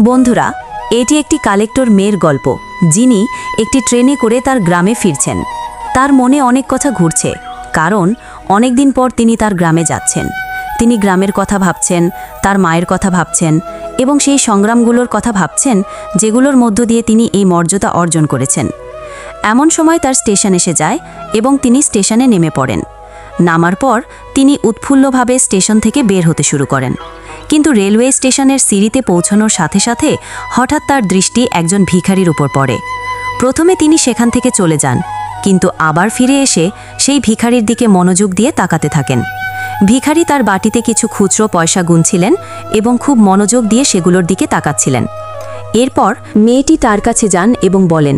বন্ধুরা, এটি একটি কালেক্টর মেয়ের গল্প, যিনি একটি ট্রেনে করে তার গ্রামে ফিরছেন। তার মনে অনেক কথা ঘুরছে, কারণ অনেক দিন পর তিনি তার গ্রামে যাচ্ছেন। তিনি গ্রামের কথা ভাবছেন, তার মায়ের কথা ভাবছেন এবং সেই সংগ্রামগুলোর কথা ভাবছেন যেগুলোর মধ্য দিয়ে তিনি এই মর্যাদা অর্জন করেছেন। এমন সময় তার স্টেশন এসে যায় এবং তিনি স্টেশনে নেমে পড়েন। নামার পর তিনি উৎফুল্লভাবে স্টেশন থেকে বের হতে শুরু করেন। কিন্তু রেলওয়ে স্টেশনের সিঁড়িতে পৌঁছানোর সাথে সাথে হঠাৎ তার দৃষ্টি একজন ভিখারির উপর পড়ে। প্রথমে তিনি সেখান থেকে চলে যান, কিন্তু আবার ফিরে এসে সেই ভিখারির দিকে মনোযোগ দিয়ে তাকাতে থাকেন। ভিখারি তার বাটিতে কিছু খুচরো পয়সা গুনছিলেন এবং খুব মনোযোগ দিয়ে সেগুলোর দিকে তাকাচ্ছিলেন। এরপর মেয়েটি তার কাছে যান এবং বলেন,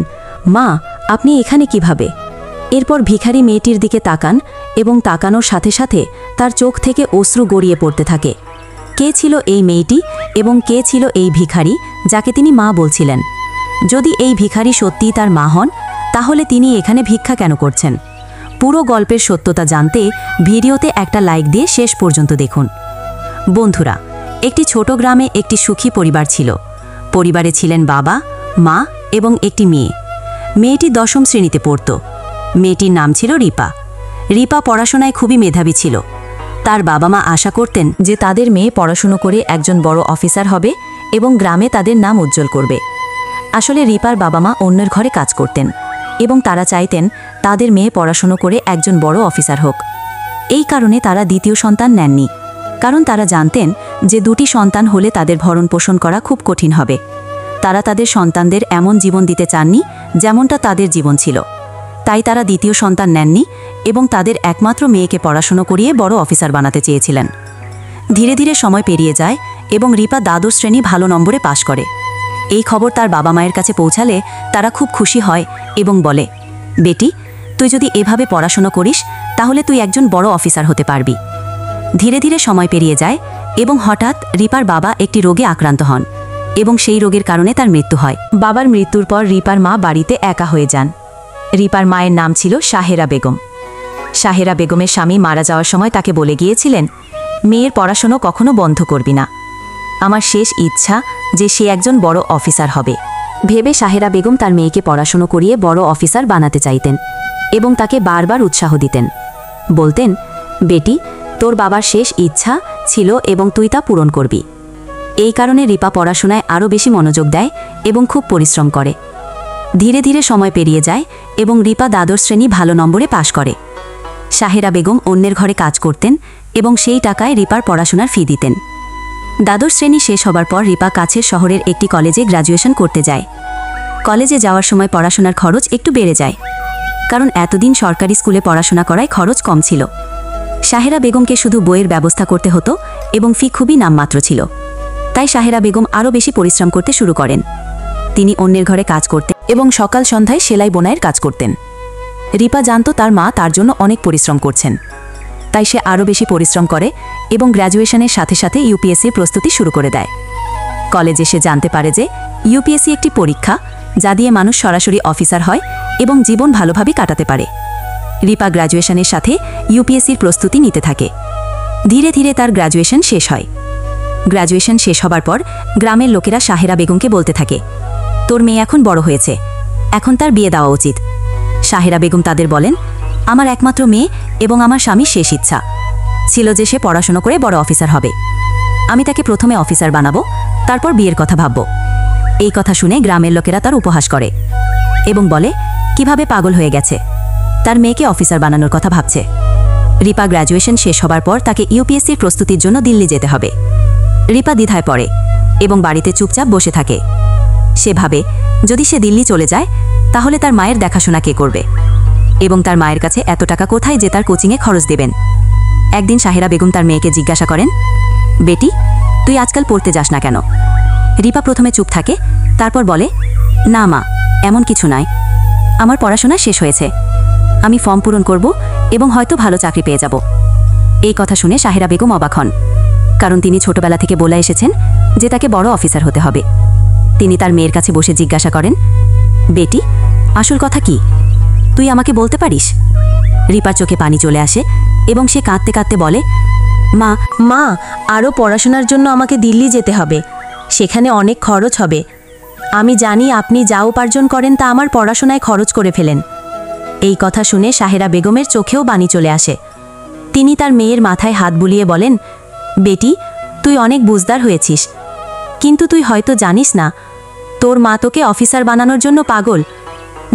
মা, আপনি এখানে কিভাবে? এরপর ভিখারি মেয়েটির দিকে তাকান এবং তাকানোর সাথে সাথে তার চোখ থেকে অশ্রু গড়িয়ে পড়তে থাকে। কে ছিল এই মেয়েটি এবং কে ছিল এই ভিখারি যাকে তিনি মা বলছিলেন? যদি এই ভিখারি সত্যিই তার মা হন, তাহলে তিনি এখানে ভিক্ষা কেন করছেন? পুরো গল্পের সত্যতা জানতে ভিডিওতে একটা লাইক দিয়ে শেষ পর্যন্ত দেখুন। বন্ধুরা, একটি ছোট গ্রামে একটি সুখী পরিবার ছিল। পরিবারে ছিলেন বাবা, মা এবং একটি মেয়ে। মেয়েটি 10ম শ্রেণীতে পড়ত। মেয়েটির নাম ছিল রিপা। রিপা পড়াশোনায় খুবই মেধাবী ছিল। তার বাবা মা আশা করতেন যে তাদের মেয়ে পড়াশুনো করে একজন বড় অফিসার হবে এবং গ্রামে তাদের নাম উজ্জ্বল করবে। আসলে রিপার বাবা মা অন্যের ঘরে কাজ করতেন এবং তারা চাইতেন তাদের মেয়ে পড়াশুনো করে একজন বড় অফিসার হোক। এই কারণে তারা দ্বিতীয় সন্তান নেননি, কারণ তারা জানতেন যে দুটি সন্তান হলে তাদের ভরণ পোষণ করা খুব কঠিন হবে। তারা তাদের সন্তানদের এমন জীবন দিতে চাননি যেমনটা তাদের জীবন ছিল। তাই তারা দ্বিতীয় সন্তান নেননি এবং তাদের একমাত্র মেয়েকে পড়াশুনো করিয়ে বড় অফিসার বানাতে চেয়েছিলেন। ধীরে ধীরে সময় পেরিয়ে যায় এবং রিপা দ্বাদশ শ্রেণী ভালো নম্বরে পাশ করে। এই খবর তার বাবা মায়ের কাছে পৌঁছালে তারা খুব খুশি হয় এবং বলে, বেটি, তুই যদি এভাবে পড়াশুনো করিস তাহলে তুই একজন বড় অফিসার হতে পারবি। ধীরে ধীরে সময় পেরিয়ে যায় এবং হঠাৎ রিপার বাবা একটি রোগে আক্রান্ত হন এবং সেই রোগের কারণে তার মৃত্যু হয়। বাবার মৃত্যুর পর রিপার মা বাড়িতে একা হয়ে যান। রিপার মায়ের নাম ছিল সাহেরা বেগম। সাহেরা বেগমের স্বামী মারা যাওয়ার সময় তাকে বলে গিয়েছিলেন, মেয়ের পড়াশুনো কখনো বন্ধ করবি না। আমার শেষ ইচ্ছা যে সে একজন বড় অফিসার হবে। ভেবে সাহেরা বেগম তার মেয়েকে পড়াশুনো করিয়ে বড় অফিসার বানাতে চাইতেন এবং তাকে বারবার উৎসাহ দিতেন। বলতেন, বেটি, তোর বাবার শেষ ইচ্ছা ছিল এবং তুই তা পূরণ করবি। এই কারণে রিপা পড়াশোনায় আরও বেশি মনোযোগ দেয় এবং খুব পরিশ্রম করে। ধীরে ধীরে সময় পেরিয়ে যায় এবং রিপা দ্বাদশ শ্রেণী ভালো নম্বরে পাশ করে। সাহেরা বেগম অন্যের ঘরে কাজ করতেন এবং সেই টাকায় রিপার পড়াশোনার ফি দিতেন। দ্বাদশ শ্রেণী শেষ হবার পর রিপা কাছের শহরের একটি কলেজে গ্র্যাজুয়েশন করতে যায়। কলেজে যাওয়ার সময় পড়াশোনার খরচ একটু বেড়ে যায়, কারণ এতদিন সরকারি স্কুলে পড়াশোনা করায় খরচ কম ছিল। সাহেরা বেগমকে শুধু বইয়ের ব্যবস্থা করতে হতো এবং ফি খুবই নামমাত্র ছিল। তাই সাহেরা বেগম আরও বেশি পরিশ্রম করতে শুরু করেন। তিনি অন্যের ঘরে কাজ করতেন এবং সকাল সন্ধ্যায় সেলাই বোনাইয়ের কাজ করতেন। রিপা জানত তার মা তার জন্য অনেক পরিশ্রম করছেন, তাই সে আরও বেশি পরিশ্রম করে এবং গ্র্যাজুয়েশনের সাথে সাথে ইউপিএসসির প্রস্তুতি শুরু করে দেয়। কলেজে সে জানতে পারে যে ইউপিএসসি একটি পরীক্ষা যা দিয়ে মানুষ সরাসরি অফিসার হয় এবং জীবন ভালোভাবে কাটাতে পারে। রিপা গ্র্যাজুয়েশনের সাথে ইউপিএসসির প্রস্তুতি নিতে থাকে। ধীরে ধীরে তার গ্র্যাজুয়েশন শেষ হয়। গ্র্যাজুয়েশন শেষ হবার পর গ্রামের লোকেরা সাহেরা বেগমকে বলতে থাকে, তোর মেয়ে এখন বড় হয়েছে, এখন তার বিয়ে দেওয়া উচিত। সাহেরা বেগম তাদের বলেন, আমার একমাত্র মেয়ে এবং আমার স্বামীর শেষ ইচ্ছা ছিল যে সে পড়াশুনো করে বড় অফিসার হবে। আমি তাকে প্রথমে অফিসার বানাবো, তারপর বিয়ের কথা ভাবব। এই কথা শুনে গ্রামের লোকেরা তার উপহাস করে এবং বলে, কিভাবে পাগল হয়ে গেছে, তার মেয়েকে অফিসার বানানোর কথা ভাবছে। রিপা গ্র্যাজুয়েশন শেষ হবার পর তাকে ইউপিএসসির প্রস্তুতির জন্য দিল্লি যেতে হবে। রিপা দ্বিধায় পড়ে এবং বাড়িতে চুপচাপ বসে থাকে। সে ভাবে, যদি সে দিল্লি চলে যায় তাহলে তার মায়ের দেখাশোনা কে করবে এবং তার মায়ের কাছে এত টাকা কোথায় যে তার কোচিংয়ে খরচ দেবেন। একদিন সাহেরা বেগম তার মেয়েকে জিজ্ঞাসা করেন, বেটি, তুই আজকাল পড়তে যাস না কেন? রিপা প্রথমে চুপ থাকে, তারপর বলে, না মা, এমন কিছু নয়, আমার পড়াশোনা শেষ হয়েছে, আমি ফর্ম পূরণ করব এবং হয়তো ভালো চাকরি পেয়ে যাব। এই কথা শুনে সাহেরা বেগম অবাক হন, কারণ তিনি ছোটবেলা থেকে বলে এসেছেন যে তাকে বড় অফিসার হতে হবে। তিনি তার মেয়ের কাছে বসে জিজ্ঞাসা করেন, বেটি, আসল কথা কি, তুই আমাকে বলতে পারিস? রিপার চোখে পানি চলে আসে এবং সে কাঁদতে কাঁদতে বলে, মা, আরও পড়াশোনার জন্য আমাকে দিল্লি যেতে হবে। সেখানে অনেক খরচ হবে। আমি জানি আপনি যা উপার্জন করেন তা আমার পড়াশোনায় খরচ করে ফেলেন। এই কথা শুনে সাহেরা বেগমের চোখেও বাণী চলে আসে। তিনি তার মেয়ের মাথায় হাত বুলিয়ে বলেন, বেটি, তুই অনেক বুঝদার হয়েছিস, কিন্তু তুই হয়তো জানিস না তোর মা তোকে অফিসার বানানোর জন্য পাগল।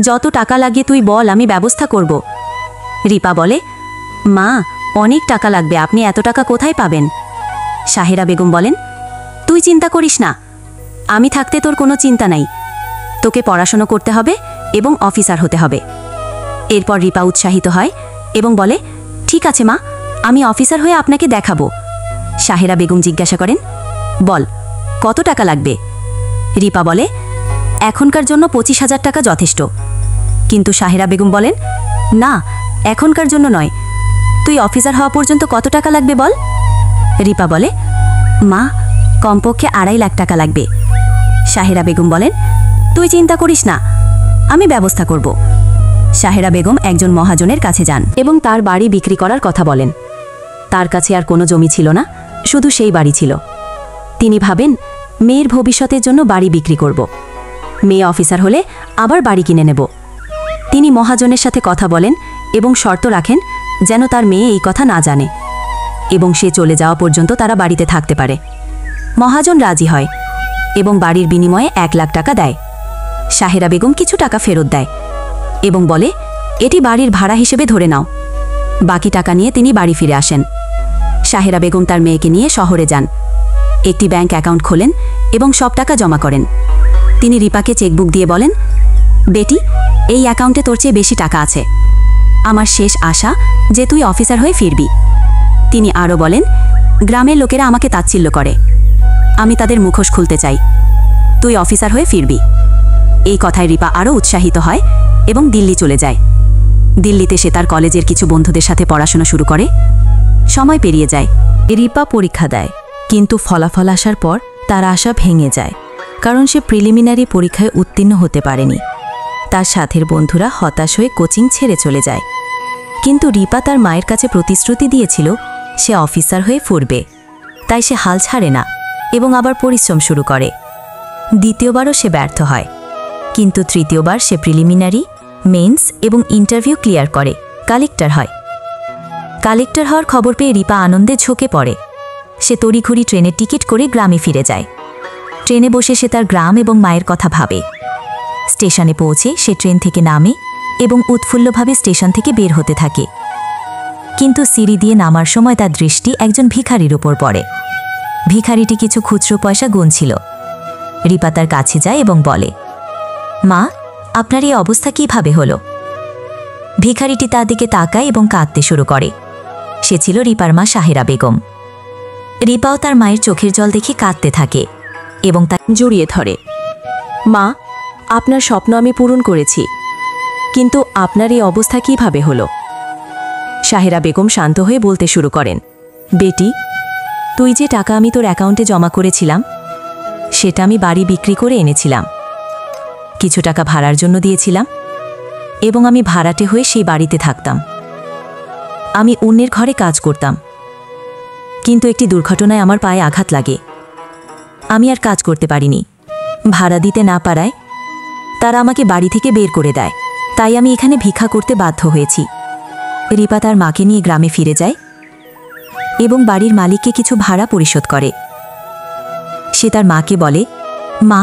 যত টাকা লাগে তুই বল, আমি ব্যবস্থা করব। রিপা বলে, মা, অনেক টাকা লাগবে, আপনি এত টাকা কোথায় পাবেন? সাহেরা বেগম বলেন, তুই চিন্তা করিস না, আমি থাকতে তোর কোনো চিন্তা নাই। তোকে পড়াশোনা করতে হবে এবং অফিসার হতে হবে। এরপর রিপা উৎসাহিত হয় এবং বলে, ঠিক আছে মা, আমি অফিসার হয়ে আপনাকে দেখাবো। সাহেরা বেগম জিজ্ঞাসা করেন, বল কত টাকা লাগবে? রিপা বলে, এখনকার জন্য 25,000 টাকা যথেষ্ট। কিন্তু সাহেরা বেগম বলেন, না, এখনকার জন্য নয়, তুই অফিসার হওয়া পর্যন্ত কত টাকা লাগবে বল। রিপা বলে, মা, কমপক্ষে 2.5 লাখ টাকা লাগবে। সাহেরা বেগম বলেন, তুই চিন্তা করিস না, আমি ব্যবস্থা করব। সাহেরা বেগম একজন মহাজনের কাছে যান এবং তার বাড়ি বিক্রি করার কথা বলেন। তার কাছে আর কোনো জমি ছিল না, শুধু সেই বাড়ি ছিল। তিনি ভাবেন, মেয়ের ভবিষ্যতের জন্য বাড়ি বিক্রি করব। মেয়ে অফিসার হলে আবার বাড়ি কিনে নেব। তিনি মহাজনের সাথে কথা বলেন এবং শর্ত রাখেন যেন তার মেয়ে এই কথা না জানে এবং সে চলে যাওয়া পর্যন্ত তারা বাড়িতে থাকতে পারে। মহাজন রাজি হয় এবং বাড়ির বিনিময়ে 1 লাখ টাকা দেয়। সাহেরা বেগম কিছু টাকা ফেরত দেয় এবং বলে, এটি বাড়ির ভাড়া হিসেবে ধরে নাও। বাকি টাকা নিয়ে তিনি বাড়ি ফিরে আসেন। সাহেরা বেগম তার মেয়েকে নিয়ে শহরে যান, একটি ব্যাংক অ্যাকাউন্ট খোলেন এবং সব টাকা জমা করেন। তিনি রিপাকে চেকবুক দিয়ে বলেন, বেটি, এই অ্যাকাউন্টে তোর চেয়ে বেশি টাকা আছে। আমার শেষ আশা যে তুই অফিসার হয়ে ফিরবি। তিনি আরও বলেন, গ্রামের লোকেরা আমাকে তাচ্ছিল্য করে, আমি তাদের মুখোশ খুলতে চাই। তুই অফিসার হয়ে ফিরবি। এই কথায় রিপা আরও উৎসাহিত হয় এবং দিল্লি চলে যায়। দিল্লিতে সে তার কলেজের কিছু বন্ধুদের সাথে পড়াশোনা শুরু করে। সময় পেরিয়ে যায়। রিপা পরীক্ষা দেয়, কিন্তু ফলাফল আসার পর তার আশা ভেঙে যায়, কারণ সে প্রিলিমিনারি পরীক্ষায় উত্তীর্ণ হতে পারেনি। তার সাথের বন্ধুরা হতাশ হয়ে কোচিং ছেড়ে চলে যায়। কিন্তু রিপা তার মায়ের কাছে প্রতিশ্রুতি দিয়েছিল সে অফিসার হয়ে ফিরবে, তাই সে হাল ছাড়ে না এবং আবার পরিশ্রম শুরু করে। দ্বিতীয়বারও সে ব্যর্থ হয়, কিন্তু তৃতীয়বার সে প্রিলিমিনারি, মেন্স এবং ইন্টারভিউ ক্লিয়ার করে কালেক্টর হয়। কালেক্টর হওয়ার খবর পেয়ে রিপা আনন্দে ঝোঁকে পড়ে। সে তড়িঘড়ি ট্রেনের টিকিট করে গ্রামে ফিরে যায়। ট্রেনে বসে সে তার গ্রাম এবং মায়ের কথা ভাবে। স্টেশনে পৌঁছে সে ট্রেন থেকে নামে এবং উৎফুল্লভাবে স্টেশন থেকে বের হতে থাকে। কিন্তু সিঁড়ি দিয়ে নামার সময় তার দৃষ্টি একজন ভিখারির উপর পড়ে। ভিখারিটি কিছু খুচরো পয়সা গুনছিল। রিপা তার কাছে যায় এবং বলে, মা, আপনার এই অবস্থা কিভাবে হলো? ভিখারিটি তার দিকে তাকায় এবং কাঁদতে শুরু করে। সে ছিল রিপার মা সাহেরা বেগম। রিপাও তার মায়ের চোখের জল দেখে কাঁদতে থাকে এবং তাকে জড়িয়ে ধরে। মা, আপনার স্বপ্ন আমি পূরণ করেছি, কিন্তু আপনার এই অবস্থা কিভাবে হলো? সাহেরা বেগম শান্ত হয়ে বলতে শুরু করেন, বেটি, তুই যে টাকা আমি তোর অ্যাকাউন্টে জমা করেছিলাম সেটা আমি বাড়ি বিক্রি করে এনেছিলাম। কিছু টাকা ভাড়ার জন্য দিয়েছিলাম এবং আমি ভাড়াটে হয়ে সেই বাড়িতে থাকতাম। আমি অন্যের ঘরে কাজ করতাম, কিন্তু একটি দুর্ঘটনায় আমার পায়ে আঘাত লাগে। আমি আর কাজ করতে পারিনি। ভাড়া দিতে না পারায় তারা আমাকে বাড়ি থেকে বের করে দেয়, তাই আমি এখানে ভিক্ষা করতে বাধ্য হয়েছি। রিপা তার মাকে নিয়ে গ্রামে ফিরে যায় এবং বাড়ির মালিককে কিছু ভাড়া পরিশোধ করে। সে তার মাকে বলে, মা,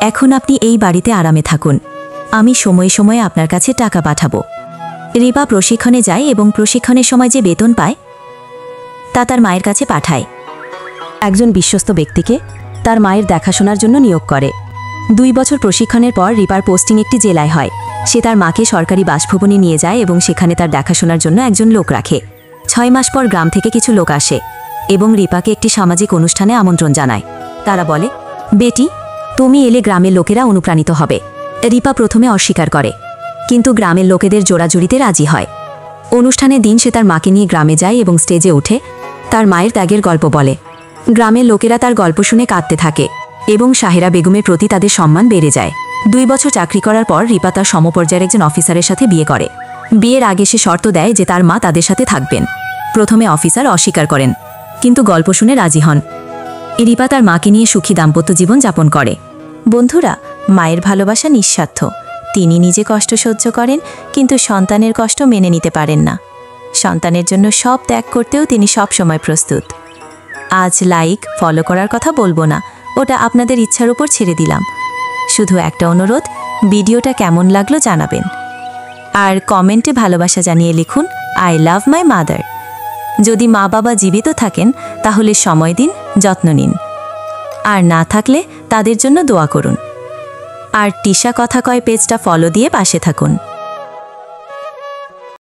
এখন আপনি এই বাড়িতে আরামে থাকুন, আমি সময়ে সময়ে আপনার কাছে টাকা পাঠাবো। রিপা প্রশিক্ষণে যায় এবং প্রশিক্ষণের সময় যে বেতন পায় তা তার মায়ের কাছে পাঠায়। একজন বিশ্বস্ত ব্যক্তিকে তার মায়ের দেখাশোনার জন্য নিয়োগ করে। 2 বছর প্রশিক্ষণের পর রিপার পোস্টিং একটি জেলায় হয়। সে তার মাকে সরকারি বাসভবনে নিয়ে যায় এবং সেখানে তার দেখাশোনার জন্য একজন লোক রাখে। 6 মাস পর গ্রাম থেকে কিছু লোক আসে এবং রিপাকে একটি সামাজিক অনুষ্ঠানে আমন্ত্রণ জানায়। তারা বলে, বেটি, তুমি এলে গ্রামের লোকেরা অনুপ্রাণিত হবে। রিপা প্রথমে অস্বীকার করে, কিন্তু গ্রামের লোকেদের জোড়াজুড়িতে রাজি হয়। অনুষ্ঠানের দিন সে তার মাকে নিয়ে গ্রামে যায় এবং স্টেজে উঠে তার মায়ের ত্যাগের গল্প বলে। গ্রামের লোকেরা তার গল্প শুনে কাঁদতে থাকে এবং সাহেরা বেগমের প্রতি তাদের সম্মান বেড়ে যায়। 2 বছর চাকরি করার পর রিপা তার সমপর্যায়ের একজন অফিসারের সাথে বিয়ে করে। বিয়ের আগে সে শর্ত দেয় যে তার মা তাদের সাথে থাকবেন। প্রথমে অফিসার অস্বীকার করেন, কিন্তু গল্প শুনে রাজি হন। রিপা তার মাকে নিয়ে সুখী দাম্পত্য জীবন যাপন করে। বন্ধুরা, মায়ের ভালোবাসা নিঃস্বার্থ। তিনি নিজে কষ্ট সহ্য করেন, কিন্তু সন্তানের কষ্ট মেনে নিতে পারেন না। সন্তানের জন্য সব ত্যাগ করতেও তিনি সব সময় প্রস্তুত। আজ লাইক ফলো করার কথা বলবো না, ওটা আপনাদের ইচ্ছার উপর ছেড়ে দিলাম। শুধু একটা অনুরোধ, ভিডিওটা কেমন লাগলো জানাবেন, আর কমেন্টে ভালোবাসা জানিয়ে লিখুন আই লাভ মাই মাদার। যদি মা বাবা জীবিত থাকেন তাহলে সময় দিন, যত্ন নিন, আর না থাকলে তাদের জন্য দোয়া করুন। আর টিশা কথা কয় পেজটা ফলো দিয়ে পাশে থাকুন।